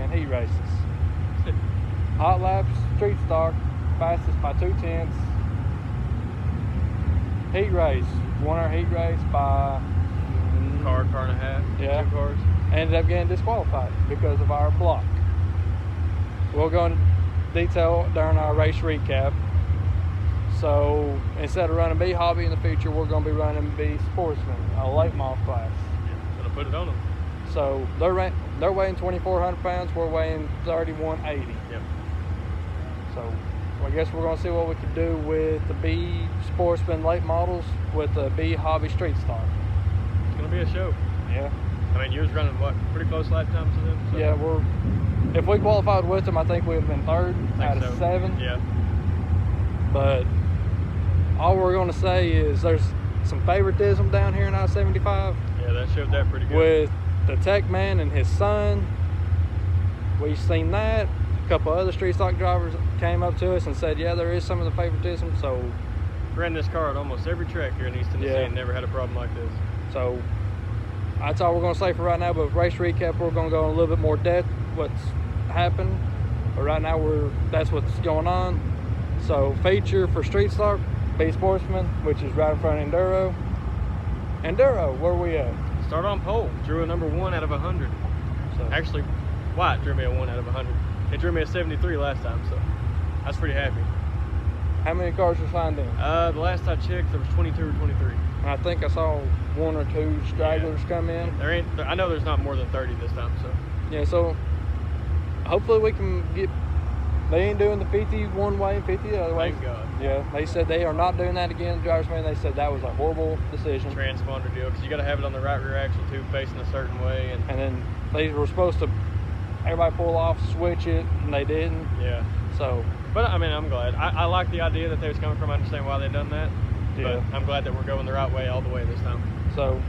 and heat races. Hot laps, street stock, fastest by 2/10. Heat race, won our heat race by car and a half. Yeah. 2 cars. Ended up getting disqualified because of our block. We'll go into detail during our race recap. So instead of running B Hobby in the future, we're going to be running B Sportsman, a late model class. Yeah, gonna put it on them. So they're weighing 2,400 pounds. We're weighing 3,180. Yep. So I guess we're going to see what we can do with the B Sportsman late models with the B Hobby street stock. It's gonna be a show. Yeah. I mean, you was running what, pretty close lap times to them? So. Yeah, if we qualified with them, I think we would have been third out of 7. Yeah. But all we're going to say is there's some favoritism down here in I-75. Yeah, that showed that pretty good. With the tech man and his son. We've seen that. A couple other street stock drivers came up to us and said, yeah, there is some of the favoritism. So ran this car at almost every track here in East Tennessee and never had a problem like this. So that's all we're going to say for right now. But race recap, we're going to go in a little bit more depth what's happened. But right now that's what's going on. So feature for street stock, B Sportsman, which is right in front of Enduro. Enduro, where we at? Start on pole. Drew a number 1 out of 100. So Actually, White drew me a 1 out of 100. It drew me a 73 last time, so I was pretty happy. how many cars were signed in? The last I checked, there was 22 or 23. I think I saw 1 or 2 stragglers come in. I know there's not more than 30 this time, so. Yeah, so hopefully we can get. They ain't doing the 50 one way and 50 the other way. Thank God. Yeah, they said they are not doing that again. The driver's man, they said that was a horrible decision. Transponder deal, because you got to have it on the right rear axle too, facing a certain way. And then they were supposed to, everybody pull off, switch it, and they didn't. Yeah. So. But I mean, I'm glad. I like the idea that they was coming from. I understand why they done that. Yeah. But I'm glad that we're going the right way all the way this time. So.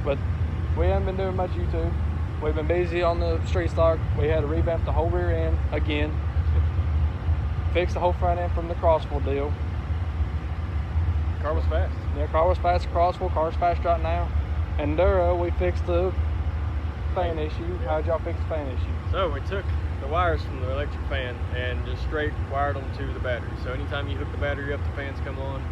But we haven't been doing much YouTube. We've been busy on the street stock. We had to revamp the whole rear end again. Fix the whole front end from the crosswheel deal. Car was fast. Yeah, car was fast, crosswheel, car's fast right now. Enduro, we fixed the fan issue. Yeah. How'd y'all fix the fan issue? So we took the wires from the electric fan and just straight wired them to the battery. So anytime you hook the battery up, the fans come on.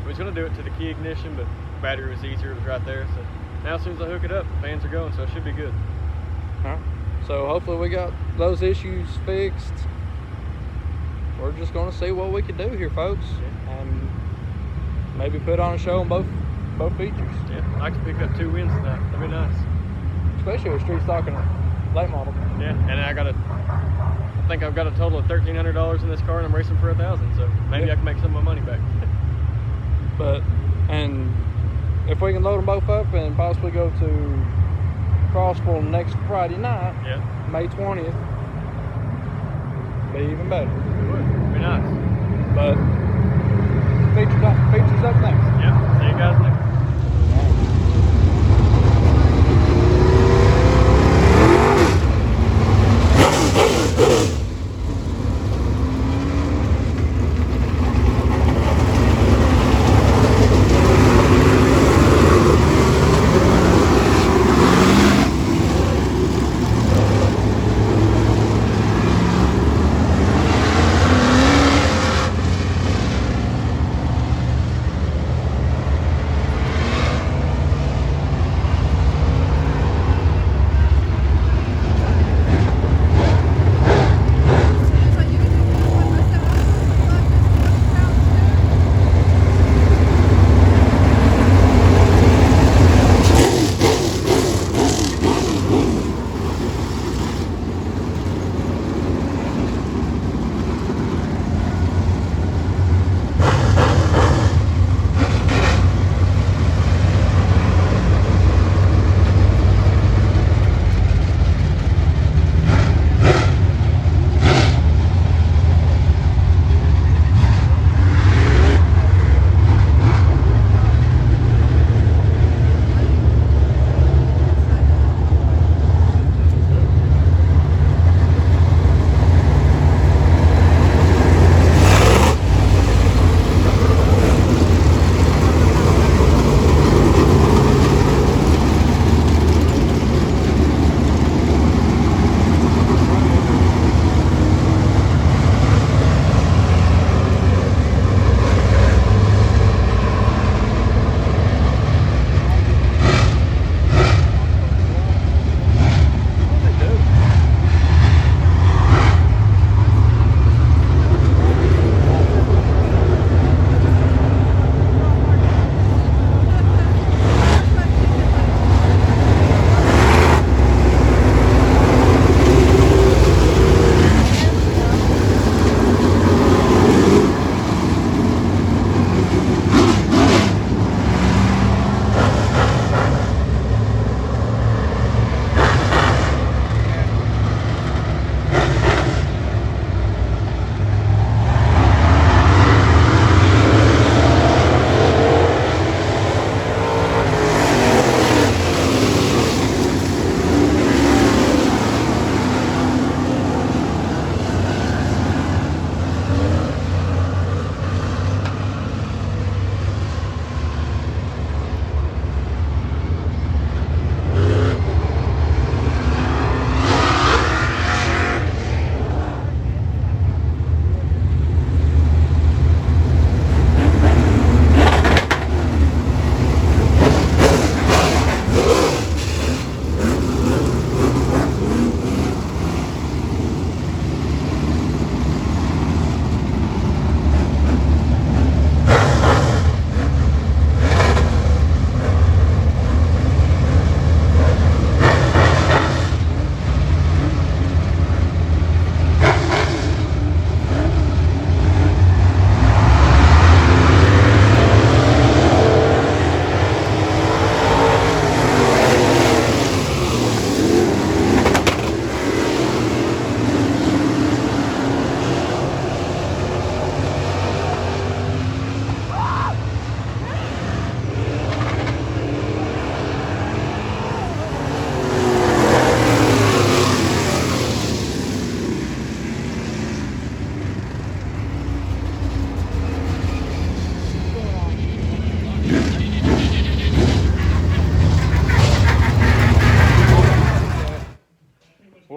We was gonna do it to the key ignition, but the battery was easier, it was right there. So now as soon as I hook it up, the fans are going, so it should be good. Huh? So hopefully we got those issues fixed. We're just gonna see what we can do here, folks. Yeah. And maybe put on a show on both features. Yeah, I'd like to pick up 2 wins tonight. That'd be nice. Especially with street stock and a late model. Yeah, and I think I've got a total of $1,300 in this car, and I'm racing for 1,000. So maybe I can make some of my money back. And if we can load them both up and possibly go to Crossville next Friday night, Yeah, May 20th, be even better. it would be nice. But features up next. Yeah, see you guys next.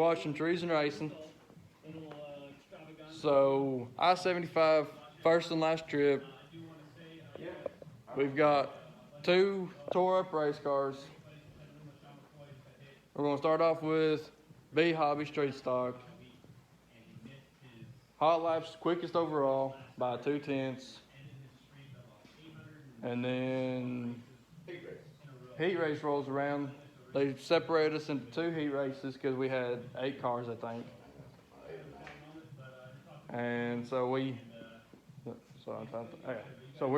watching Treason Racing. So I-75, first and last trip. We've got 2 tore up race cars. We're going to start off with B Hobby Street Stock. Hot laps quickest overall by 2/10. And then heat race rolls around. They separated us into 2 heat races because we had 8 cars, I think. And so we're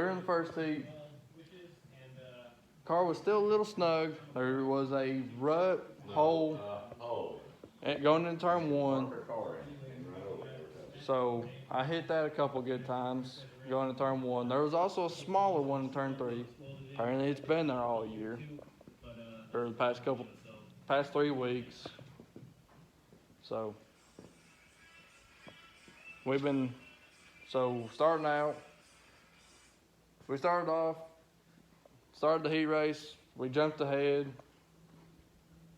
in the first heat. Car was still a little snug. There was a rut hole going into turn 1. So I hit that a couple good times going into turn 1. There was also a smaller one in turn 3. Apparently it's been there all year. For the past 3 weeks. So starting out, we started the heat race, we jumped ahead,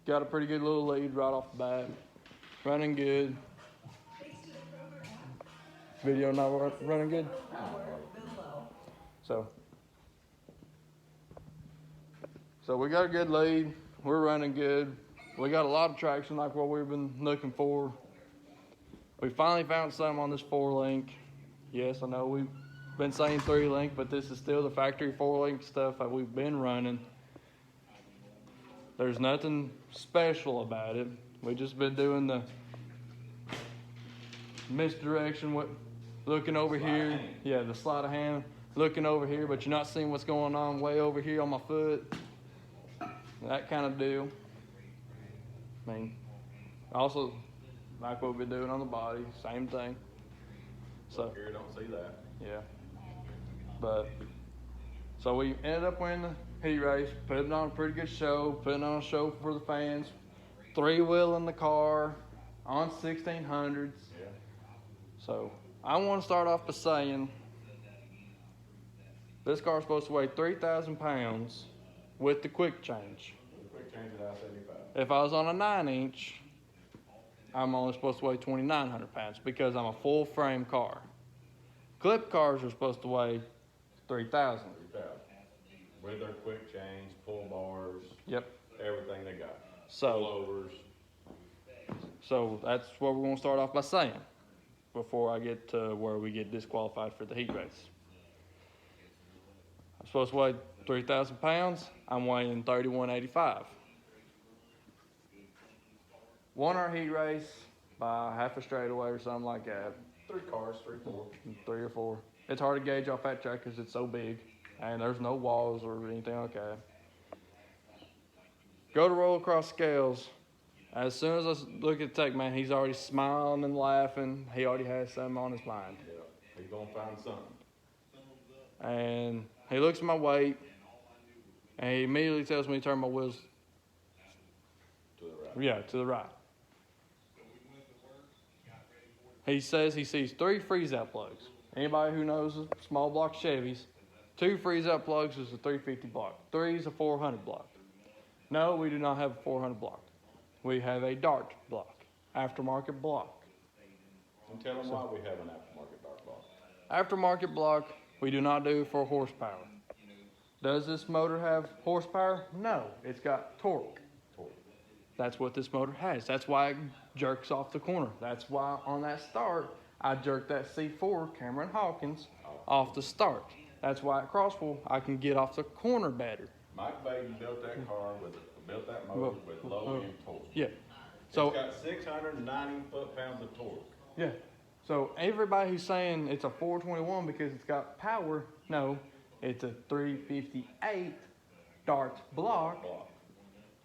got a pretty good little lead right off the bat, running good. Video not running good? So we got a good lead, we're running good, we got a lot of traction like what we've been looking for. We finally found something on this 4-link. Yes, I know we've been saying 3-link, but this is still the factory 4-link stuff that we've been running. There's nothing special about it. We've just been doing the misdirection, looking over here. Yeah, the sleight of hand, looking over here, but you're not seeing what's going on way over here on my foot. That kind of deal. I mean, also, like what we've been doing on the body, same thing. So here, don't see that. Yeah. So we ended up winning the heat race, putting on a pretty good show, putting on a show for the fans. 3-wheeling the car on 1600s. Yeah. So I want to start off by saying this car is supposed to weigh 3,000 pounds with the quick change. Quick change at I-75. If I was on a 9-inch, I'm only supposed to weigh 2,900 pounds because I'm a full frame car. Clip cars are supposed to weigh 3,000. 3,000. With their quick change, pull bars. Yep. Everything they got. So that's what we're going to start off by saying before I get to where we get disqualified for the heat race. I'm supposed to weigh 3,000 pounds. I'm weighing 3,185. Won our heat race by half a straightaway or something like that. 3 cars, 3, 4. 3 or 4. It's hard to gauge off that track because it's so big and there's no walls or anything like that. Go to roll across scales. As soon as I look at the tech man, he's already smiling and laughing. He already has something on his mind. Yeah, he's going to find something. And he looks at my weight and he immediately tells me to turn my wheels to the right. Yeah, to the right. He says he sees 3 freeze-out plugs. Anybody who knows small block Chevys, 2 freeze-out plugs is a 350 block. 3 is a 400 block. No, we do not have a 400 block. We have a dart block, aftermarket block. And tell them why we have an aftermarket dart block. Aftermarket block, we do not do for horsepower. Does this motor have horsepower? No, it's got torque. That's what this motor has. That's why it jerks off the corner. That's why on that start, I jerked that C4 Cameron Hawkins off the start. That's why at Crossville, I can get off the corner better. Mike Baden built that car built that motor with low end torque. Yeah. So it's got 690 foot-pounds of torque. Yeah. So everybody who's saying it's a 421 because it's got power, no, it's a 358 dart block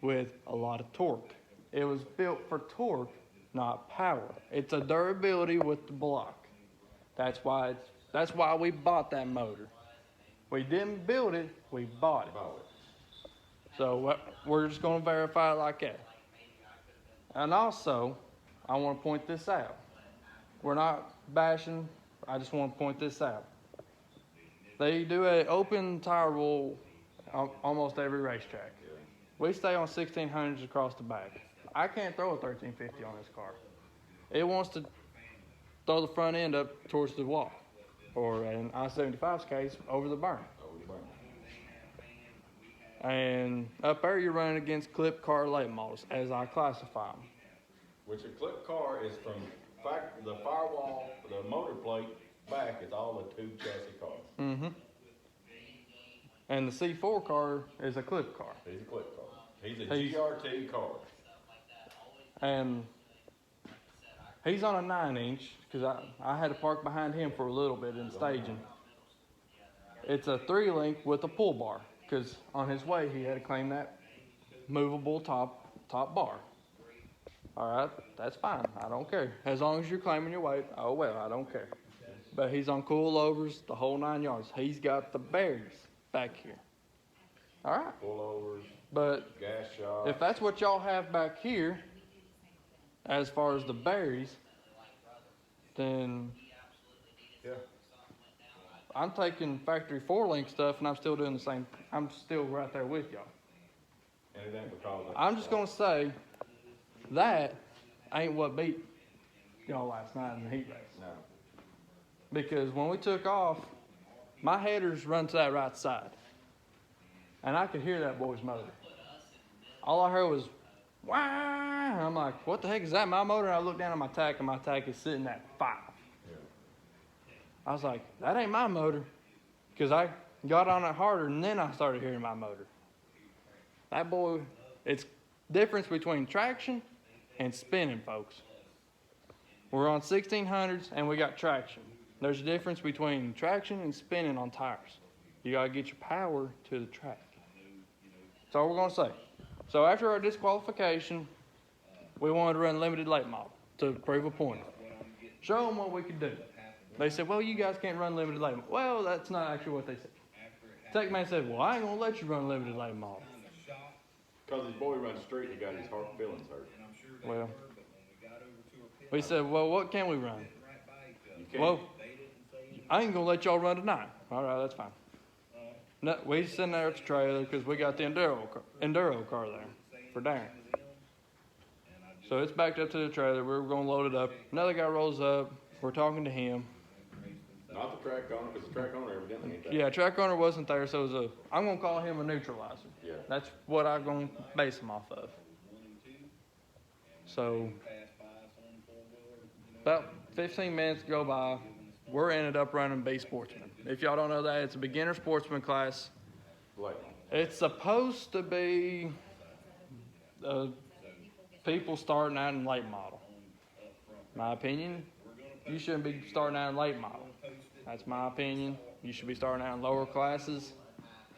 with a lot of torque. It was built for torque, not power. It's a durability with the block. That's why we bought that motor. We didn't build it, we bought it. So we're just going to verify it like that. And also, I want to point this out. We're not bashing, I just want to point this out. They do an open tire rule almost every racetrack. We stay on 1600s across the back. I can't throw a 1350 on this car. It wants to throw the front end up towards the wall, or in I-75's case, over the berm. And up there, you're running against clip car late models, as I classify them. Which a clip car is from the firewall, the motor plate back is all a tube chassis car. Mm-hmm. And the C4 car is a clip car. He's a clip car. He's a GRT car. And he's on a 9-inch, because I had to park behind him for a little bit in staging. It's a 3-link with a pull bar, because on his way he had to claim that movable top bar. All right, that's fine. I don't care. As long as you're claiming your weight, oh well, I don't care. But he's on coilovers, the whole 9 yards. He's got the berries back here. All right. Pullovers, but gas shocks. If that's what y'all have back here, as far as the berries, then yeah, I'm taking factory 4-link stuff, and I'm still doing the same. I'm still right there with y'all. And it ain't because I'm just gonna say that ain't what beat y'all last night in the heat race. No. Because when we took off, my headers run to that right side, and I could hear that boy's motor. All I heard was wah. And I'm like, what the heck is that? My motor? And I looked down at my tack, and my tack is sitting at 5. Yeah. I was like, that ain't my motor, because I got on it harder, and then I started hearing my motor. That boy, it's difference between traction and spinning, folks. We're on 1600s, and we got traction. There's a difference between traction and spinning on tires. You got to get your power to the track. That's all we're going to say. So after our disqualification, we wanted to run limited late model to prove a point. Show them what we could do. They said, well, you guys can't run limited late model. Well, that's not actually what they said. Tech man said, well, I ain't going to let you run limited late model. Because his boy runs street, he got his heart feelings hurt. Well, we said, well, what can we run? You can't. Well, I ain't going to let y'all run tonight. All right, that's fine. No, we sitting there at the trailer because we got the Enduro car there for Darren. So it's backed up to the trailer. We were going to load it up. Another guy rolls up. We're talking to him. Not the track owner, because the track owner evidently ain't there. Yeah, track owner wasn't there, so it was I'm going to call him a neutralizer. Yeah. That's what I'm going to base him off of. So about 15 minutes go by. We're ended up running B Sportsman. If y'all don't know that, it's a beginner sportsman class. Late. It's supposed to be people starting out in late model. My opinion, you shouldn't be starting out in late model. That's my opinion. You should be starting out in lower classes.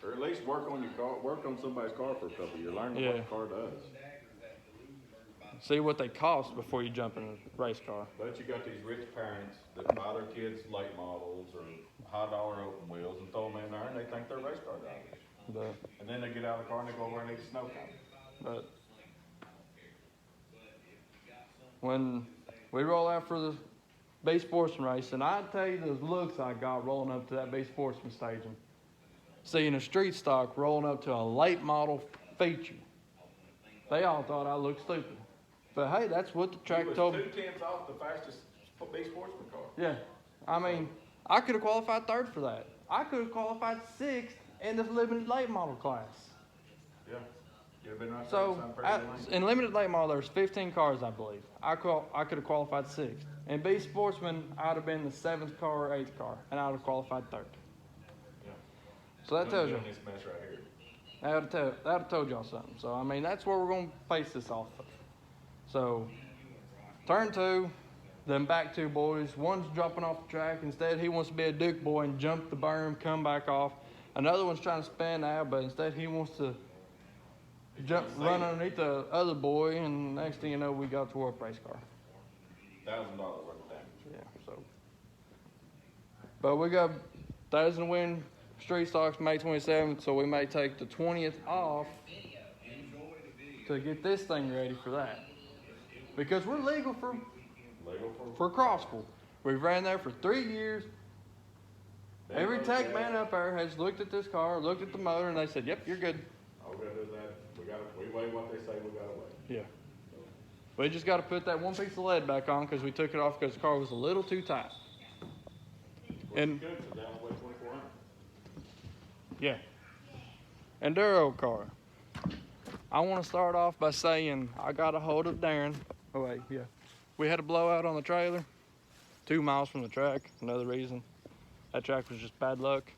Or at least work on your car, work on somebody's car for a couple of years. Learn what the car does. See what they cost before you jump in a race car. But you got these rich parents that buy their kids late models or high-dollar open wheels and throw them in there, and they think they're race car drivers. And then they get out of the car and they go over and need a snow cone. But when we roll out for the B Sportsman race, and I tell you those looks I got rolling up to that B Sportsman staging, seeing a street stock rolling up to a late model feature, they all thought I looked stupid. But hey, that's what the track told me. 2/10 off the fastest B Sportsman car. Yeah, I mean, I could have qualified 3rd for that. I could have qualified 6th in this limited late model class. Yeah. You'd have been right So, in limited late model, there's 15 cars, I believe. I could have qualified 6th. In B Sportsman, I'd have been the 7th car or 8th car, and I would have qualified 3rd. Yeah. So that tells you. This mess right here. That would have told y'all something. So, I mean, that's where we're going to base this off of. So, turn 2, then back 2 boys. One's dropping off the track. Instead, he wants to be a Duke boy and jump the berm, come back off. Another one's trying to spin out, but instead he wants to run underneath the other boy, and next thing you know, we got to World Race Car. $1,000 worth of damage. Yeah, so. But we got 1,000 win street stocks May 27th, so we may take the 20th off to get this thing ready for that. Because we're legal for Crossville. We've ran there for 3 years. Every tech man up there has looked at this car, looked at the motor, and they said, yep, you're good. All we gotta do is that. We weigh what they say we gotta weigh. Yeah. We just got to put that one piece of lead back on because we took it off because the car was a little too tight. And Good, 'cause they only weigh 2,400. yeah, Enduro car. I want to start off by saying I got a hold of Darren. Oh wait, yeah. We had a blowout on the trailer, 2 miles from the track. Another reason that track was just bad luck.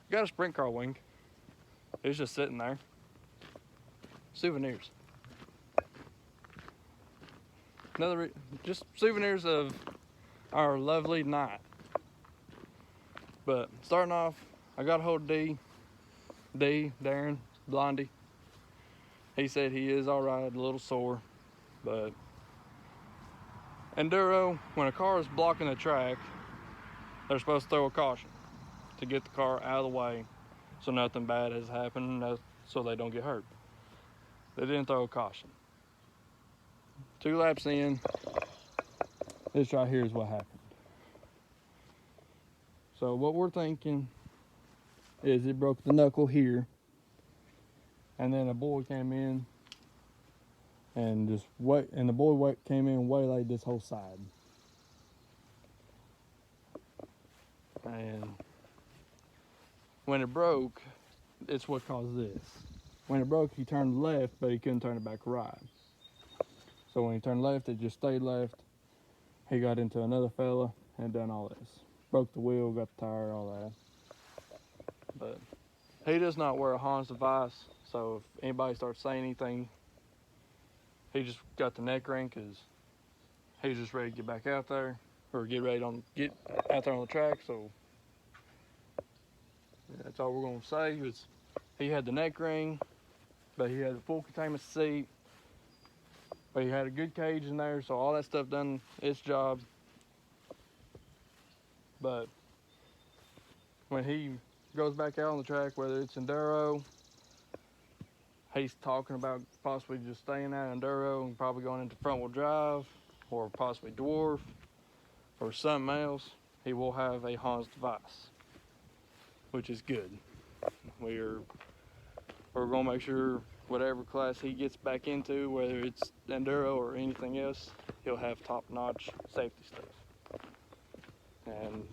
Got a sprint car wing. It was just sitting there. Souvenirs. Just souvenirs of our lovely night. But starting off, I got a hold of Darren, Blondie. He said he is all right, a little sore, but Enduro, when a car is blocking the track, they're supposed to throw a caution to get the car out of the way so nothing bad has happened, so they don't get hurt. They didn't throw a caution. 2 laps in, this right here is what happened. So what we're thinking is it broke the knuckle here, and then a boy came in and the boy came in and waylaid this whole side. And when it broke, it's what caused this. When it broke, he turned left, but he couldn't turn it back right. So when he turned left, it just stayed left. He got into another fella and done all this. Broke the wheel, got the tire, all that. But he does not wear a Hans device, so if anybody starts saying anything, he just got the neck ring because he's just ready to get back out there, or get out there on the track. So that's all we're gonna say. Was he had the neck ring, but he had a full containment seat, but he had a good cage in there, so all that stuff done its job. But when he goes back out on the track, whether it's Enduro, he's talking about possibly just staying at Enduro and probably going into front wheel drive, or possibly dwarf, or something else. He will have a Hans device, which is good. We're gonna make sure whatever class he gets back into, whether it's Enduro or anything else, he'll have top-notch safety stuff. And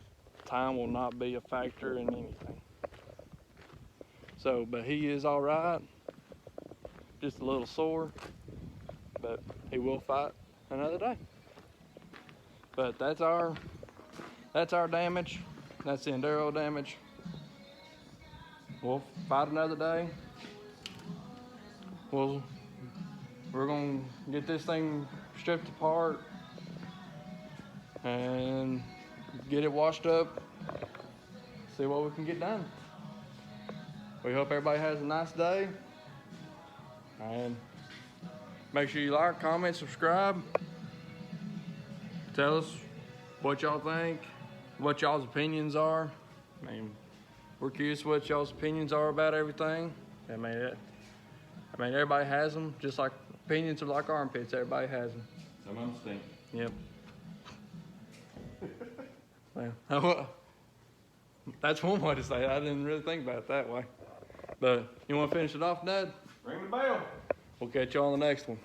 time will not be a factor in anything. So, but he is all right. Just a little sore, but he will fight another day. But that's our damage. That's the Enduro damage. We'll fight another day. We're gonna get this thing stripped apart and get it washed up. See what we can get done. We hope everybody has a nice day. And make sure you like, comment, subscribe. Tell us what y'all think, what y'all's opinions are. I mean, we're curious what y'all's opinions are about everything. I mean, everybody has them, just like opinions are like armpits. Everybody has them. Some of them stink. Yep. Well, that's one way to say it. I didn't really think about it that way. But you want to finish it off, Dad? Ring the bell. We'll catch you on the next one.